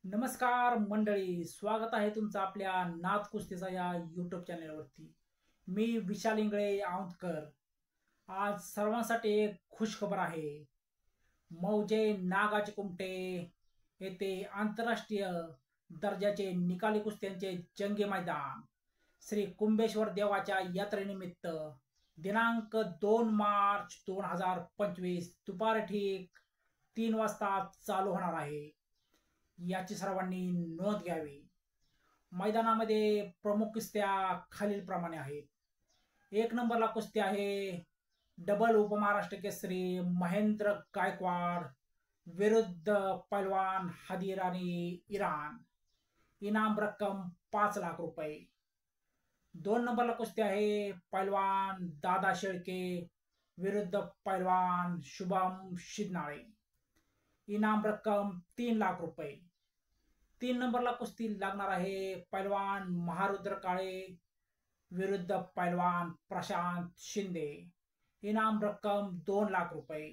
नमस्कार मंडळी, स्वागत आहे तुमचं आपल्या नाथ कुस्तीचा या यूट्यूब चॅनलवरती। मी विशाल इंगळे औंधकर। आज सर्वांसाठी एक खुशखबर आहे। मौजे नागाचे कुमटे येथे आंतरराष्ट्रीय दर्जाचे निकाली कुस्त्यांचे जंगी मैदान श्री कुंभेश्वर देवाच्या यात्रेनिमित्त दिनांक 2 मार्च 2025 दुपारी ठीक 3 वाजता चालू होणार आहे। याची सर्वांनी नोंद घ्यावी। मैदानामध्ये प्रमुख कुस्त्या खालील प्रमाणे आहेत। 1 नंबरला कुस्ती आहे डबल उपमहाराष्ट्र केसरी महेंद्र गायकवाड विरुद्ध पैलवान हदीरानी इराण। इनाम रक्कम 5 लाख रुपये। 2 नंबरला कुस्ती आहे पैलवान दादा शेळके विरुद्ध पैलवान शुभम शिदनाळे। इनाम रक्कम 3 लाख रुपये। 3 नंबरला कुस्ती लागणार आहे पैलवान महारुद्र काळे विरुद्ध पैलवान प्रशांत शिंदे। इनाम रक्कम 2 लाख रुपये।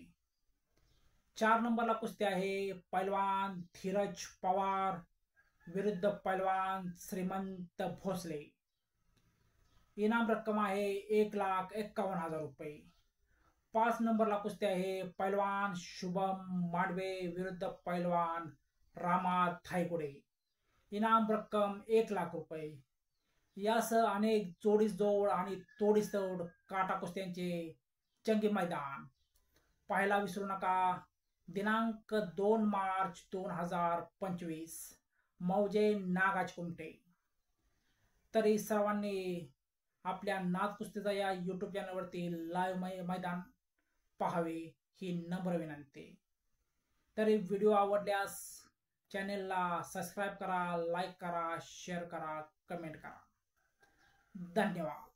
4 नंबरला कुस्ती आहे पैलवान धीरज पवार विरुद्ध पैलवान श्रीमंत भोसले। इनाम रक्कम आहे 1,51,000 रुपये। 5 नंबरला कुस्ती आहे पैलवान शुभम मांडवे विरुद्ध पैलवान रामा थायगुडे। इनाम रक्कम 1 लाख रुपये। यासह अनेक जोडीस जोड आणि तोडीस तोड काटा कुस्त्यांचे जंगी मैदान पाहायला विसरू नका। दिनांक 2 मार्च 2025 मौजे नागाच कुमटे। तरी सर्वांनी आपल्या नाथ कुस्तीचा या यूट्यूब चॅनलवरती लाईव्ह मैदान पाहावे ही नम्र विनंती। तरी व्हिडिओ आवडल्यास चॅनेलला सबस्क्राईब करा, लाईक करा, शेअर करा, कमेंट करा। धन्यवाद।